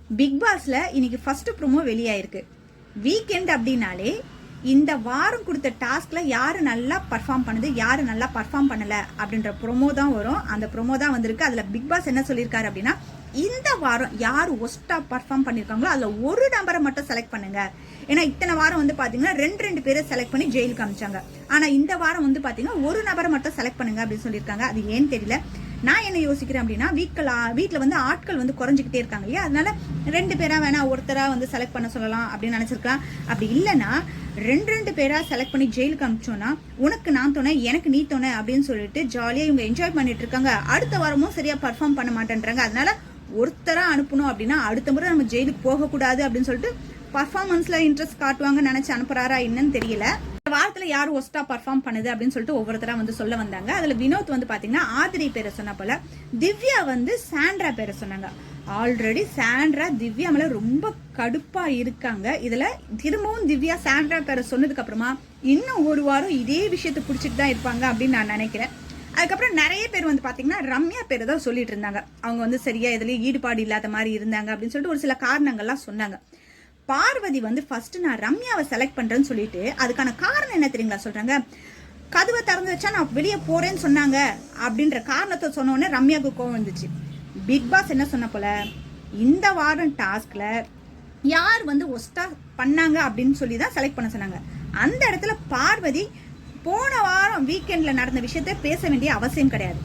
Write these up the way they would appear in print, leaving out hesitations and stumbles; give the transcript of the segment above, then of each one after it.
Big பாஸ்ல இன்னைக்கு first promo வெளியாயிருக்கு. வீக்கெண்ட் அப்படின்னாலே இந்த வாரம் கொடுத்த டாஸ்க்ல யாரு நல்லா பர்ஃபார்ம் பண்ணுது, யாரு நல்லா பர்ஃபார்ம் பண்ணல அப்படின்ற ப்ரோமோ தான் வரும். அந்த ப்ரோமோ தான் வந்திருக்கு. அதுல பிக் பாஸ் என்ன சொல்லியிருக்காரு அப்படின்னா, இந்த வாரம் யாரு ஒஸ்டா பர்ஃபார்ம் பண்ணிருக்காங்களோ அதுல ஒரு நபரை மட்டும் செலக்ட் பண்ணுங்க. ஏன்னா இத்தனை வாரம் வந்து பாத்தீங்கன்னா ரெண்டு பேரை செலக்ட் பண்ணி ஜெயிலுக்கு அனுப்பிச்சாங்க. ஆனா இந்த வாரம் வந்து பாத்தீங்கன்னா ஒரு நபரை மட்டும் செலக்ட் பண்ணுங்க அப்படின்னு சொல்லியிருக்காங்க. அது ஏன்னு தெரியல. நான் என்ன யோசிக்கிறேன் அப்படின்னா, வீட்டில் வந்து ஆட்கள் வந்து குறைஞ்சிக்கிட்டே இருக்காங்க இல்லையா, அதனால 2 பேரா வேணா ஒருத்தரா வந்து செலக்ட் பண்ண சொல்லலாம் அப்படின்னு நினைச்சிருக்கலாம். அப்படி இல்லைன்னா 2 பேரா செலக்ட் பண்ணி ஜெயிலுக்கு அனுப்பிச்சோன்னா உனக்கு நான் துணை எனக்கு நீ துணை அப்படின்னு சொல்லிட்டு ஜாலியாக இவங்க என்ஜாய் பண்ணிட்டு இருக்காங்க. அடுத்த வாரமும் சரியா பர்ஃபார்ம் பண்ண மாட்டேன்றாங்க. அதனால ஒருத்தரா அனுப்பணும் அப்படின்னா அடுத்த முறை நம்ம ஜெயிலுக்கு போகக்கூடாது அப்படின்னு சொல்லிட்டு பர்ஃபார்மன்ஸ்ல இன்ட்ரெஸ்ட் காட்டுவாங்கன்னு நினைச்சு அனுப்புறாரா என்னன்னு தெரியல. வாரத்துல யார் ஒஸ்டா பர்ஃபார்ம் பண்ணுது அப்படின்னு சொல்லிட்டு ஒவ்வொருத்தரா வந்து சொல்ல வந்தாங்க. அதுல வினோத் வந்து பாத்தீங்கன்னா ஆதிரி பேரை சொன்ன போல, திவ்யா வந்து சாண்ட்ரா பேரை சொன்னாங்க. ஆல்ரெடி சாண்ட்ரா திவ்யா மேல ரொம்ப கடுப்பா இருக்காங்க. இதுல திரும்பவும் திவ்யா சாண்ட்ரா பேரை சொன்னதுக்கு அப்புறமா இன்னும் ஒரு வாரம் இதே விஷயத்தை பிடிச்சிட்டு தான் இருப்பாங்க அப்படின்னு நான் நினைக்கிறேன். அதுக்கப்புறம் நிறைய பேர் வந்து பாத்தீங்கன்னா ரம்யா பேரை தான் சொல்லிட்டு இருந்தாங்க. அவங்க வந்து சரியா இதுலயும் ஈடுபாடு இல்லாத மாதிரி இருந்தாங்க அப்படின்னு சொல்லிட்டு ஒரு சில காரணங்கள்லாம் சொன்னாங்க. பார்வதி வந்து ஃபர்ஸ்ட் நான் ரம்யாவை செலக்ட் பண்றேன்னு சொல்லிட்டு அதுக்கான காரணம் என்ன தெரியுங்களா சொல்றாங்க, கதவை திறந்து வச்சா நான் வெளியே போறேன்னு சொன்னாங்க அப்படின்ற காரணத்தை சொன்ன உடனே ரம்யாவுக்கு கோவம் வந்துச்சு. பிக் பாஸ் என்ன சொன்ன போல, இந்த வாரம் டாஸ்க்ல யார் வந்து ஒஸ்டா பண்ணாங்க அப்படின்னு சொல்லி தான் செலக்ட் பண்ண சொன்னாங்க. அந்த இடத்துல பார்வதி போன வாரம் வீக்கெண்ட்ல நடந்த விஷயத்த பேச வேண்டிய அவசியம் கிடையாது.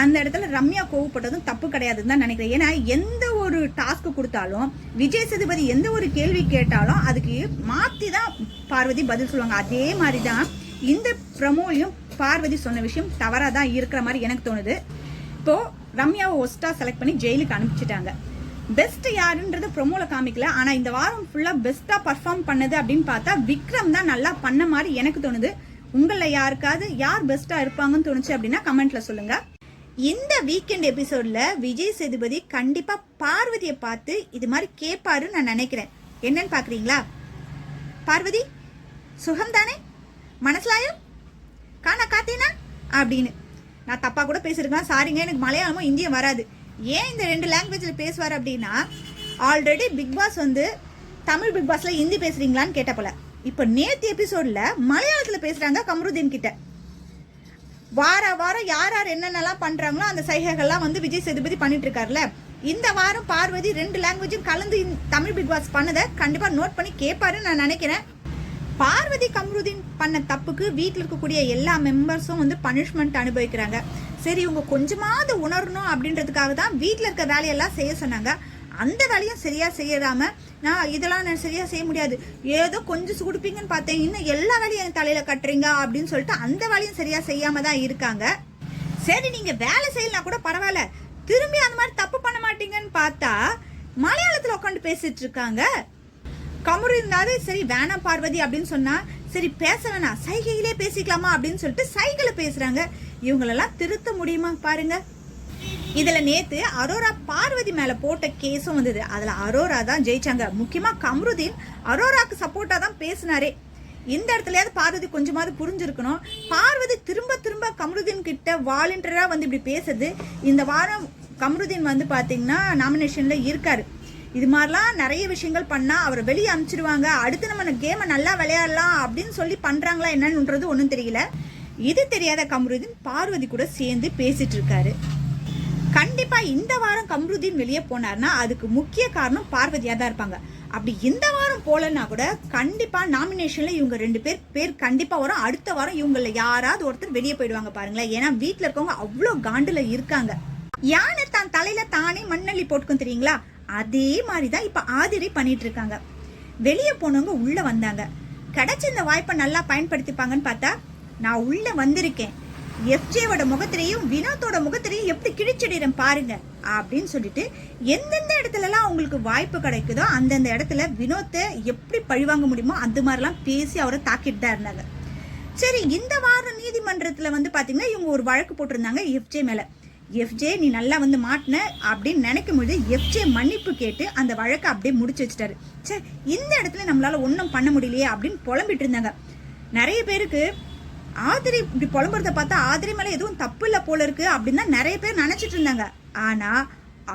அந்த இடத்துல ரம்யா கோவப்பட்டதும் தப்பு கிடையாதுன்னு தான் நினைக்கிறேன். ஏன்னா எந்த ஒரு டாஸ்க் கொடுத்தாலும் விஜய் சேதுபதி எந்த ஒரு கேள்வி கேட்டாலும் அதுக்கு மாத்தி தான் பார்வதி பதில் சொல்லுவாங்க. அதே மாதிரிதான் இந்த ப்ரமோலையும் பார்வதி சொன்ன விஷயம் தவறா தான் இருக்கிற மாதிரி எனக்கு தோணுது. இப்போ ரம்யாவை ஒஸ்டா செலக்ட் பண்ணி ஜெயிலுக்கு அனுப்பிச்சிட்டாங்க. பெஸ்ட் யாருன்றது ப்ரமோல காமிக்கல. ஆனா இந்த வாரம் ஃபுல்லா பெஸ்டா பர்ஃபார்ம் பண்ணது அப்படின்னு பார்த்தா விக்ரம் தான் நல்லா பண்ண மாதிரி எனக்கு தோணுது. உங்கள யாருக்காவது யார் பெஸ்டா இருப்பாங்கன்னு தோணுச்சு அப்படின்னா கமெண்ட்ல சொல்லுங்க. இந்த வீக்கெண்ட் எபிசோட்ல விஜய் சேதுபதி கண்டிப்பா பார்வதியை பார்த்து இது மாதிரி கேட்பாருன்னு நான் நினைக்கிறேன். என்னன்னு பாக்குறீங்களா? பார்வதி சுகம் தானே, மனசுலாயும் காணா காத்தீனா அப்படின்னு. நான் தப்பா கூட பேசிருக்கேன், சாரிங்க, எனக்கு மலையாளமும் இந்தியும் வராது. ஏன் இந்த 2 லாங்குவேஜ்ல பேசுவார் அப்படின்னா, ஆல்ரெடி பிக் பாஸ் வந்து தமிழ் பிக் பாஸ்ல ஹிந்தி பேசுறீங்களான்னு கேட்ட போல, இப்ப நேத்து எபிசோட்ல மலையாளத்துல பேசுறாங்க கமருதீன் கிட்ட. வாரம் யார் என்னென்னலாம் பண்றாங்களோ அந்த சைகைகள்லாம் வந்து விஜய் சேதுபதி பண்ணிட்டு இருக்காருல்ல. இந்த வாரம் பார்வதி 2 லாங்குவேஜும் கலந்து தமிழ் பிக் பாஸ் பண்ணதை கண்டிப்பா நோட் பண்ணி கேட்பாருன்னு நான் நினைக்கிறேன். பார்வதி கமருதீன் பண்ண தப்புக்கு வீட்டில் இருக்கக்கூடிய எல்லா மெம்பர்ஸும் வந்து பனிஷ்மெண்ட் அனுபவிக்கிறாங்க. சரி, இவங்க கொஞ்சமாவது உணரணும் அப்படின்றதுக்காக தான் வீட்டில் இருக்க வேலையெல்லாம் செய்ய சொன்னாங்க. அந்த வேலையும் சரியா செய்யாம நான் இதெல்லாம் நான் சரியா செய்ய முடியாது, ஏதோ கொஞ்சம் கொடுப்பீங்கன்னு பார்த்தேன், இன்னும் எல்லா வேலையும் என் தலையில கட்டுறீங்க அப்படின்னு சொல்லிட்டு அந்த வேலையும் சரியா செய்யாம தான் இருக்காங்க. சரி, நீங்க வேலை செய்யலாம் கூட பரவாயில்ல, திரும்பி அந்த மாதிரி தப்பு பண்ண மாட்டீங்கன்னு பார்த்தா மலையாளத்துல உட்காந்து பேசிட்டு இருக்காங்க. கமரு இருந்தாரு, சரி வேணாம் பார்வதி அப்படின்னு சொன்னா, சரி பேச வேணாம் சைகையிலே பேசிக்கலாமா அப்படின்னு சொல்லிட்டு சைகளை பேசுறாங்க. இவங்களெல்லாம் திருத்த முடியுமா பாருங்க. இதுல நேத்து அரோரா பார்வதி மேல போட்ட கேஸும் வந்தது. அதுல அரோரா தான் ஜெயிச்சாங்க. முக்கியமா கமருதீன் அரோராக்கு சப்போர்ட்டா தான் பேசினாரே. இந்த இடத்துலயாவது பார்வதி கொஞ்சமாவது புரிஞ்சிருக்கணும். பார்வதி திரும்ப கமருதீன் கிட்ட வாலண்டியரா வந்து இப்படி பேசுது. இந்த வாரம் கமருதீன் வந்து பாத்தீங்கன்னா நாமினேஷன்ல இருக்காரு. இது மாதிரிலாம் நிறைய விஷயங்கள் பண்ணா அவரை வெளியே அனுப்பிச்சிருவாங்க, அடுத்து நம்ம கேமை நல்லா விளையாடலாம் அப்படின்னு சொல்லி பண்றாங்களா என்னன்றது ஒன்னும் தெரியல. இது தெரியாத கமருதீன் பார்வதி கூட சேர்ந்து பேசிட்டு இருக்காரு. கண்டிப்பா இந்த வாரம் கமருதீன் வெளியே போனார்னா அதுக்கு முக்கிய காரணம் பார்வதியா தான் இருப்பாங்க. அப்படி இந்த வாரம் போலன்னா கூட கண்டிப்பா நாமினேஷன்ல இவங்க 2 பேர் கண்டிப்பா வரும். அடுத்த வாரம் இவங்கள யாராவது ஒருத்தர் வெளியே போயிடுவாங்க பாருங்களேன். ஏன்னா வீட்டுல இருக்கவங்க அவ்வளவு காண்டுல இருக்காங்க. யானை தான் தலையில தானே மண்ணள்ளி போட்டுக்கும் தெரியுங்களா, அதே மாதிரிதான் இப்ப ஆதிரி பண்ணிட்டு இருக்காங்க. வெளியே போனவங்க உள்ள வந்தாங்க, கிடைச்ச இந்த வாய்ப்பை நல்லா பயன்படுத்திப்பாங்கன்னு பார்த்தா நான் உள்ள வந்திருக்கேன், எஃப்ஜேவோட முகத்திலையும் வினோத்தோட முகத்திலையும் எப்படி கிழிச்சிடுறேன் பாருங்க அப்படின்னு சொல்லிட்டு எந்தெந்த இடத்துல எல்லாம் உங்களுக்கு வாய்ப்பு கிடைக்குதோ அந்தந்த இடத்துல வினோத்தை எப்படி பழிவாங்க முடியுமோ அந்த மாதிரிலாம் பேசி அவரை தாக்கிட்டு தான் இருந்தாங்க. சரி, இந்த வாரம் நீதிமன்றத்துல வந்து பாத்தீங்கன்னா இவங்க ஒரு வழக்கு போட்டிருந்தாங்க எஃப்ஜே மேல. எஃப்ஜே நீ நல்லா வந்து மாட்டின அப்படின்னு நினைக்கும் போது எஃப்ஜே மன்னிப்பு கேட்டு அந்த வழக்கை அப்படியே முடிச்சு வச்சுட்டாரு. சரி, இந்த இடத்துல நம்மளால ஒன்றும் பண்ண முடியலையே அப்படின்னு புலம்பிட்டு இருந்தாங்க. நிறைய பேருக்கு ஆதிரி இப்படி புலம்புறத பார்த்தா ஆதிரி மேல எதுவும் தப்பு இல்ல போல இருக்கு அப்படின்னு தான் நிறைய பேர் நினைச்சிட்டு இருந்தாங்க. ஆனா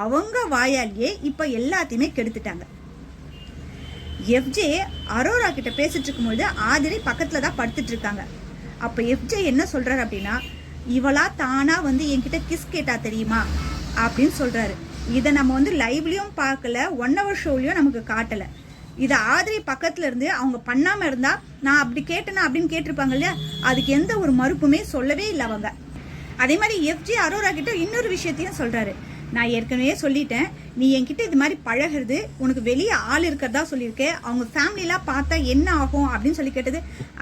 அவங்க வாயாலேயே இப்ப எல்லாத்தையுமே கெடுத்துட்டாங்க. எஃப்ஜே அரோரா கிட்ட பேசிட்டு இருக்கும்போது ஆதிரை பக்கத்துல தான் படுத்துட்டு இருக்காங்க. அப்ப எஃப்ஜே என்ன சொல்றாரு அப்படின்னா, இவளா தானா வந்து என்கிட்ட கிஸ் கேட்டா தெரியுமா அப்படின்னு சொல்றாரு. இதை நம்ம வந்து லைவ்லயும் பார்க்கல, 1 hour ஷோலயும் நமக்கு காட்டல. இதை ஆதிரை பக்கத்துல இருந்து அவங்க பண்ணாம இருந்தா நான் அப்படி கேட்டேனா அப்படின்னு கேட்டிருப்பாங்க இல்லையா, அதுக்கு எந்த ஒரு மறுப்புமே சொல்லவே இல்லை அவங்க. அதே மாதிரி எஃப்ஜே அரோரா கிட்ட இன்னொரு விஷயத்தையும் சொல்றாரு. நான் ஏற்கனவே சொல்லிட்டேன், நீ என்கிட்ட இது மாதிரி பழகிறது உனக்கு வெளியே ஆள் இருக்கிறதா சொல்லியிருக்கேன், அவங்க ஃபேமிலிலாம் பார்த்தா என்ன ஆகும் அப்படின்னு சொல்லி கேட்டது.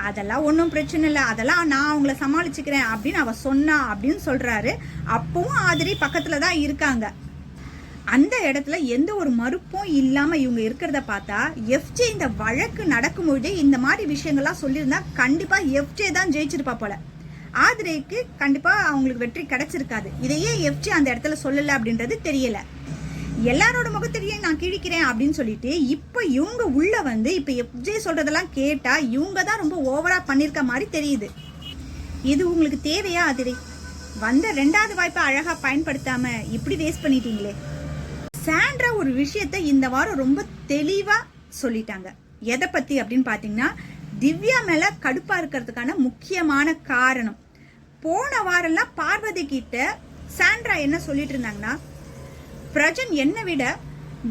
அதெல்லாம் ஒன்றும் பிரச்சனை இல்லை, அதெல்லாம் நான் அவங்கள சமாளிச்சுக்கிறேன் அப்படின்னு அவ சொன்னா அப்படின்னு சொல்றாரு. அப்பவும் ஆதிரை பக்கத்துல தான் இருக்காங்க. அந்த இடத்துல எந்த ஒரு மறுப்பும் இல்லாம இவங்க இருக்கிறத பார்த்தா எஃப்ஜே இந்த வழக்கு நடக்கும்போதே இந்த மாதிரி விஷயங்கள்லாம் சொல்லியிருந்தா கண்டிப்பா எஃப்ஜே தான் ஜெயிச்சிருப்பா போல. ஆதிரைக்கு கண்டிப்பா அவங்களுக்கு வெற்றி கிடைச்சிருக்காது. இதையே எஃப்ஜே அந்த இடத்துல சொல்லல அப்படின்றது தெரியல. எல்லாரோட முகத்திலேயே நான் கிழிக்கிறேன் அப்படின்னு சொல்லிட்டு இப்ப இவங்க உள்ள வந்து இப்ப எஃப்ஜே சொல்றதெல்லாம் கேட்டா இவங்க தான் ரொம்ப ஓவரா பண்ணிருக்க மாதிரி தெரியுது. இது உங்களுக்கு தேவையா ஆதிரை? வந்த 2வது வாய்ப்பை அழகா பயன்படுத்தாம இப்படி வேஸ்ட் பண்ணிட்டீங்களே. சாண்ட்ரா ஒரு விஷயத்த இந்த வாரம் ரொம்ப தெளிவா சொல்லிட்டாங்க. எதை பத்தி அப்படின்னு பாத்தீங்கன்னா, திவ்யா மேல கடுப்பா இருக்கிறதுக்கான முக்கியமான காரணம். போன வாரம்லாம் பார்வதி கிட்ட சாண்ட்ரா என்ன சொல்லிட்டு இருந்தாங்கன்னா, பிரஜன் என்னை விட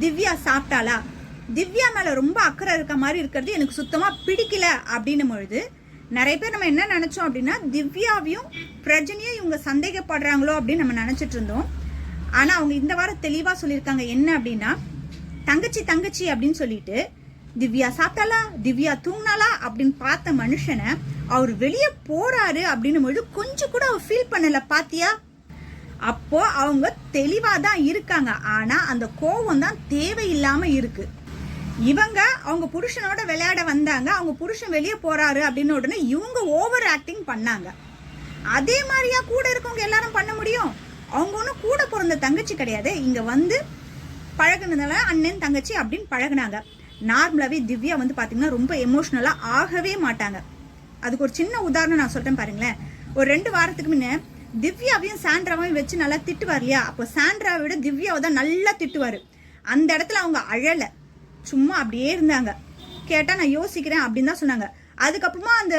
திவ்யா சாப்பிட்டாளா, திவ்யா மேல ரொம்ப அக்கறை இருக்க மாதிரி இருக்கிறது எனக்கு சுத்தமா பிடிக்கல அப்படின்னும் பொழுது நிறைய பேர் நம்ம என்ன நினைச்சோம் அப்படின்னா, திவ்யாவையும் பிரஜனையும் இவங்க சந்தேகப்படுறாங்களோ அப்படின்னு நம்ம நினைச்சிட்டு இருந்தோம். ஆனா அவங்க இந்த வாரம் தெளிவா சொல்லியிருக்காங்க. என்ன அப்படின்னா, தங்கச்சி தங்கச்சி அப்படின்னு சொல்லிட்டு திவ்யா சாப்பிட்டாளா, திவ்யா தூங்கினாளா அப்படின்னு பார்த்த மனுஷனை அவர் வெளியே போறாரு அப்படின்னும் பொழுது கொஞ்சம் கூட அவர் ஃபீல் பண்ணல. பாத்தியா? அப்போ அவங்க தெளிவா தான் இருக்காங்க. ஆனா அந்த கோவம் தான் தேவையில்லாம இருக்கு. இவங்க அவங்க புருஷனோட விளையாட வந்தாங்க, அவங்க புருஷன் வெளியே போறாரு அப்படின்னு உடனே இவங்க ஓவர் ஆக்டிங் பண்ணாங்க. அதே மாதிரியா கூட இருக்கவங்க எல்லாரும் பண்ண முடியும்? அவங்க ஒன்றும் கூட பிறந்த தங்கச்சி கிடையாது. இங்க வந்து பழகுனதால அண்ணன் தங்கச்சி அப்படின்னு பழகுனாங்க. நார்மலாவே திவ்யா வந்து பாத்தீங்கன்னா ரொம்ப எமோஷனலா ஆகவே மாட்டாங்க. அதுக்கு ஒரு சின்ன உதாரணம் நான் சொல்றேன் பாருங்களேன். ஒரு 2 வாரத்துக்கு முன்ன திவ்யாவையும் சாண்ட்ராவையும் வச்சு நல்லா திட்டுவார் இல்லையா, அப்போ சாண்ட்ராவை விட திவ்யாவை தான் நல்லா திட்டுவாரு. அந்த இடத்துல அவங்க அழல, சும்மா அப்படியே இருந்தாங்க. கேட்டா நான் யோசிக்கிறேன் அப்படின்னு தான் சொன்னாங்க. அதுக்கப்புறமா அந்த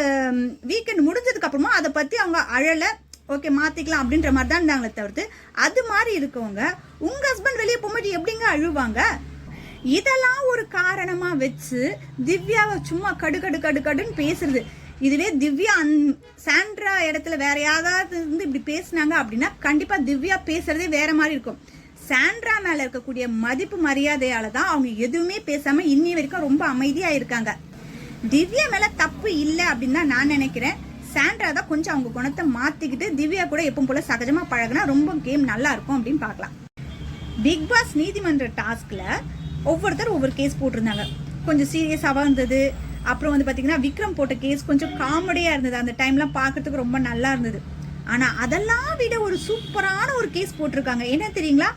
வீக்கெண்ட் முடிஞ்சதுக்கு அப்புறமா அதை பத்தி அவங்க அழல, ஓகே மாத்திக்கலாம் அப்படின்ற மாதிரி தான் இருந்தாங்களே தவிர்த்து, அது மாதிரி இருக்கவங்க உங்க ஹஸ்பண்ட் வெளியே போகும்போது எப்படிங்க அழுவாங்க? இதெல்லாம் ஒரு காரணமா வச்சு திவ்யாவை சும்மா கடுன்னு பேசுறது. இதுவே திவ்யா சாண்ட்ரா இடத்துல வேற யாராவது இருந்து இப்படி பேசினாங்க அப்படின்னா கண்டிப்பா திவ்யா பேசுறதே வேற மாதிரி இருக்கும். சாண்ட்ரா மேல இருக்கக்கூடிய மதிப்பு மரியாதையால தான் அவங்க எதுவுமே பேசாம இன்னி வரைக்கும் ரொம்ப அமைதியா இருக்காங்க. திவ்யா மேல தப்பு இல்லை அப்படின்னு தான் நான் நினைக்கிறேன். சாண்ட்ரா தான் கொஞ்சம் அவங்க குணத்தை மாத்திக்கிட்டு திவ்யா கூட எப்பவும் போல சகஜமா பழகினா ரொம்ப கேம் நல்லா இருக்கும் அப்படின்னு பார்க்கலாம். பிக் பாஸ் நீதிமன்ற டாஸ்க்ல ஒவ்வொருத்தர் ஒவ்வொரு கேஸ் போட்டிருந்தாங்க. கொஞ்சம் சீரியஸாவா இருந்தது. அப்புறம் வந்து பாத்தீங்கன்னா விக்ரம் போட்ட கேஸ் கொஞ்சம் காமெடியா இருந்தது. அந்த டைம்லாம் பார்க்கறதுக்கு ரொம்ப நல்லா இருந்தது. ஆனா அதெல்லாம் விட ஒரு சூப்பரான ஒரு கேஸ் போட்டிருக்காங்க. என்ன தெரியுங்களா?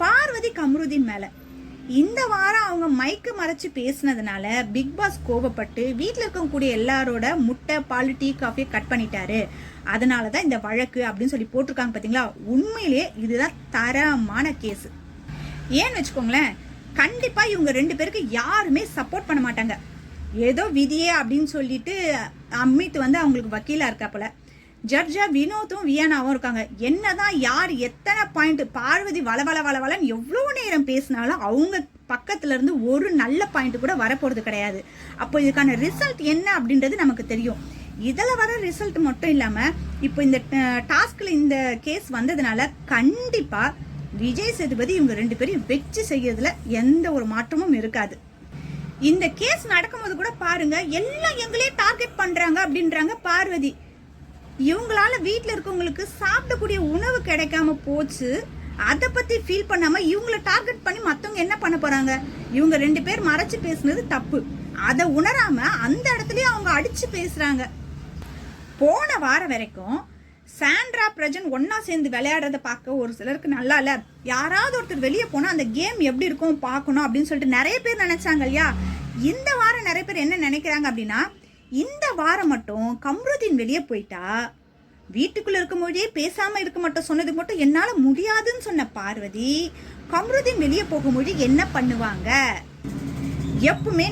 பார்வதி கமருதீன் மேல. இந்த வாரம் அவங்க மைக்கு மறைச்சு பேசினதுனால பிக் பாஸ் கோபப்பட்டு வீட்டில் இருக்கக்கூடிய எல்லாரோட முட்டை பால் டீ காஃபியை கட் பண்ணிட்டாரு. அதனாலதான் இந்த வழக்கு அப்படின்னு சொல்லி போட்டிருக்காங்க. பாத்தீங்களா, உண்மையிலேயே இதுதான் தரமான கேஸ். ஏன்னு வச்சுக்கோங்களேன், கண்டிப்பா இவங்க 2 பேருக்கு யாருமே சப்போர்ட் பண்ண மாட்டாங்க. ஏதோ விதியே அப்படின்னு சொல்லிட்டு அமித் வந்து அவங்களுக்கு வக்கீலா இருக்காப்புல. ஜட்ஜா வினோத்தும் வியானாவும் இருக்காங்க. என்னதான் யார் எத்தனை பாயிண்ட் பார்வதி வளவளன்னு எவ்வளவு நேரம் பேசினாலும் அவங்க பக்கத்துல இருந்து ஒரு நல்ல பாயிண்ட் கூட வரப்போறது கிடையாது. அப்போ இதுக்கான ரிசல்ட் என்ன அப்படின்றது நமக்கு தெரியும். இதுல வர ரிசல்ட் மட்டும் இல்லாம இப்போ இந்த டாஸ்க்ல இந்த கேஸ் வந்ததுனால கண்டிப்பா விஜய் சேதுபதி இவங்க 2 பேரையும் வெச்சு செய்யறதுல எந்த ஒரு மாற்றமும் இருக்காது. இந்த கேஸ் நடக்கும்போது கூட பாருங்க, எல்லாம் எங்களே டார்கெட் பண்றாங்க அப்படின்றாங்க பார்வதி. இவங்களால வீட்டுல இருக்கவங்களுக்கு சாப்பிடக்கூடிய உணவு கிடைக்காம போச்சு. அதை பத்தி ஃபீல் பண்ணாம இவங்களை டார்கெட் பண்ணி மத்தவங்க என்ன பண்ண போறாங்க? இவங்க 2 பேர் மறைச்சு பேசுனது தப்பு. அதை உணராம அந்த இடத்துலயே அவங்க அடிச்சு பேசுறாங்க. போன வாரம் வரைக்கும் சாண்ட்ரா பிரஜன் ஒன்னா சேர்ந்து விளையாடுறத பார்க்க ஒரு சிலருக்கு நல்லா இல்ல, யாராவது ஒருத்தர் வெளியே போனா அந்த கேம் எப்படி இருக்கும் பார்க்கணும் அப்படின்னு சொல்லிட்டு நிறைய பேர் நினைச்சாங்க இல்லையா. இந்த வாரம் நிறைய பேர் என்ன நினைக்கிறாங்க அப்படின்னா, இந்த வாரம் மட்டும் கம்ருதீன் வெளியே போயிட்டா வீட்டுக்குள்ள இருக்கும்போதே பேசாம இருக்க மட்டும் சொன்னதுக்கு மட்டும் என்னால முடியாதுன்னு சொன்ன பார்வதி கம்ருதீன் வெளியே போகும்போது என்ன பண்ணுவாங்க? எப்பவுமே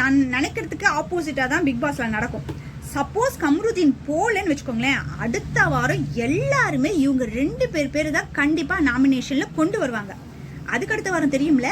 நான் நினைக்கிறதுக்கு ஆப்போசிட்டா தான் பிக் பாஸ்ல நடக்கும். சப்போஸ் கம்ருதீன் போலன்னு வச்சுக்கோங்களேன், அடுத்த வாரம் எல்லாருமே இவங்க 2 பேர் தான் கண்டிப்பா நாமினேஷன்ல கொண்டு வருவாங்க. அதுக்கு அடுத்த வாரம் தெரியும்ல